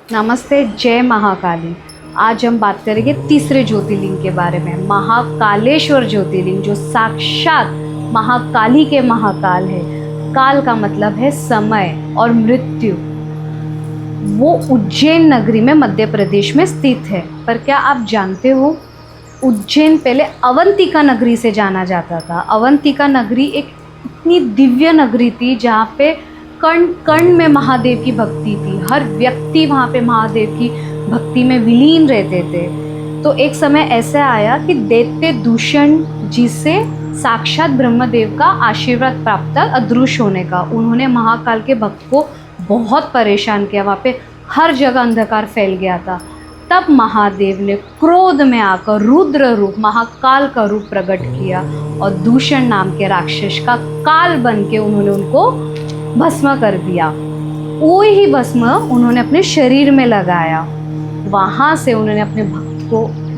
नमस्ते, जय महाकाली। आज हम बात करेंगे तीसरे ज्योतिर्लिंग के बारे में, महाकालेश्वर ज्योतिर्लिंग, जो साक्षात महाकाली के महाकाल है। काल का मतलब है समय और मृत्यु। वो उज्जैन नगरी में मध्य प्रदेश में स्थित है। पर क्या आप जानते हो, उज्जैन पहले अवंतिका नगरी से जाना जाता था। अवंतिका नगरी एक इतनी दिव्य नगरी थी जहाँ पे कण कण में महादेव की भक्ति थी। हर व्यक्ति वहाँ पे महादेव की भक्ति में विलीन रहते थे। तो एक समय ऐसा आया कि दैत्य दूषण जी से साक्षात ब्रह्मदेव का आशीर्वाद प्राप्त था अदृश्य होने का। उन्होंने महाकाल के भक्त को बहुत परेशान किया। वहाँ पे हर जगह अंधकार फैल गया था। तब महादेव ने क्रोध में आकर रुद्र रूप, महाकाल का रूप प्रकट किया और दूषण नाम के राक्षस का काल बन के उन्होंने उनको भस्म कर दिया। वो ही भस्म उन्होंने अपने शरीर में लगाया। वहाँ से उन्होंने अपने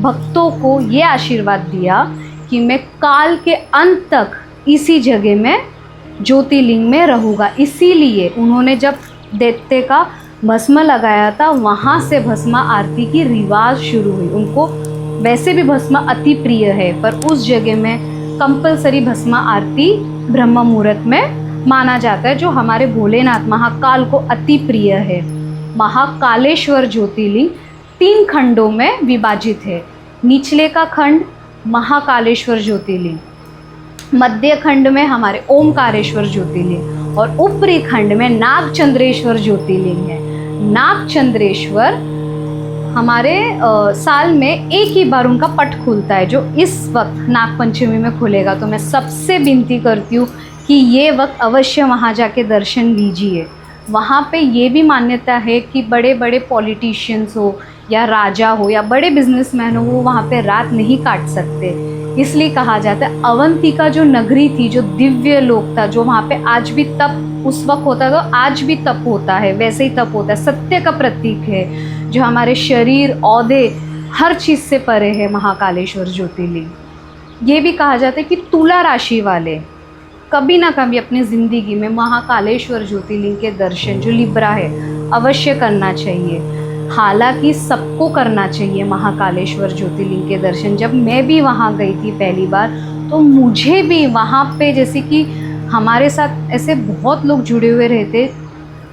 भक्तों को ये आशीर्वाद दिया कि मैं काल के अंत तक इसी जगह में ज्योतिर्लिंग में रहूँगा। इसीलिए उन्होंने जब दैत्य का भस्म लगाया था, वहाँ से भस्म आरती की रिवाज शुरू हुई। उनको वैसे भी भस्म अति प्रिय है, पर उस जगह में कंपलसरी भस्म आरती ब्रह्म मुहूर्त में माना जाता है, जो हमारे भोलेनाथ महाकाल को अति प्रिय है। महाकालेश्वर ज्योतिर्लिंग 3 खंडों में विभाजित है। निचले का खंड महाकालेश्वर ज्योतिर्लिंग, मध्य खंड में हमारे ओमकारेश्वर ज्योतिर्लिंग और ऊपरी खंड में नागचंद्रेश्वर ज्योतिर्लिंग है। नागचंद्रेश्वर हमारे साल में एक ही बार उनका पट खुलता है, जो इस वक्त नागपंचमी में खुलेगा। तो मैं सबसे विनती करती हूँ कि ये वक्त अवश्य वहाँ जाके दर्शन लीजिए। वहाँ पे ये भी मान्यता है कि बड़े बड़े पॉलिटिशियंस हो या राजा हो या बड़े बिजनेसमैन हो, वो वहाँ पे रात नहीं काट सकते। इसलिए कहा जाता है अवंतिका जो नगरी थी, जो दिव्य लोक था, जो वहाँ पे आज भी तप उस वक्त होता था, तो आज भी तप होता है, वैसे ही तप होता है। सत्य का प्रतीक है, जो हमारे शरीर, औहदे, हर चीज़ से परे है महाकालेश्वर ज्योतिर्लिंग। ये भी कहा जाता है कि तुला राशि वाले कभी ना कभी अपनी ज़िंदगी में महाकालेश्वर ज्योतिर्लिंग के दर्शन, जो लिब्रा है, अवश्य करना चाहिए। हालांकि सबको करना चाहिए महाकालेश्वर ज्योतिर्लिंग के दर्शन। जब मैं भी वहाँ गई थी पहली बार, तो मुझे भी वहाँ पे, जैसे कि हमारे साथ ऐसे बहुत लोग जुड़े हुए रहते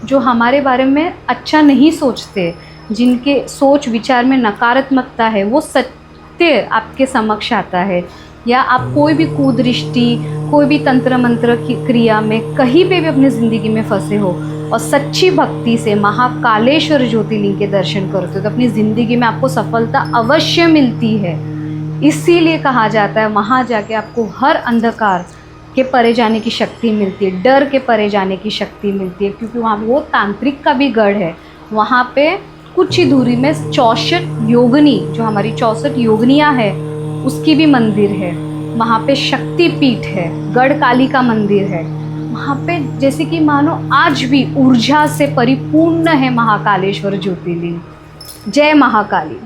जो हमारे बारे में अच्छा नहीं सोचते, जिनके सोच विचार में नकारात्मकता है, वो सत्य आपके समक्ष आता है। या आप कोई भी कुदृष्टि, कोई भी तंत्र मंत्र की क्रिया में कहीं पे भी अपनी ज़िंदगी में फंसे हो और सच्ची भक्ति से महाकालेश्वर ज्योतिर्लिंग के दर्शन करते हो, तो अपनी ज़िंदगी में आपको सफलता अवश्य मिलती है। इसीलिए कहा जाता है वहाँ जाके आपको हर अंधकार के परे जाने की शक्ति मिलती है, डर के परे जाने की शक्ति मिलती है, क्योंकि वहाँ वो तांत्रिक का भी गढ़ है। वहाँ पे कुछ ही दूरी में 64 योगिनी, जो हमारी 64 योगिनियाँ है, उसकी भी मंदिर है। वहाँ पे शक्तिपीठ है, गढ़ काली का मंदिर है। वहाँ पे जैसे कि मानो आज भी ऊर्जा से परिपूर्ण है महाकालेश्वर ज्योतिर्लिंग। जय महाकाली।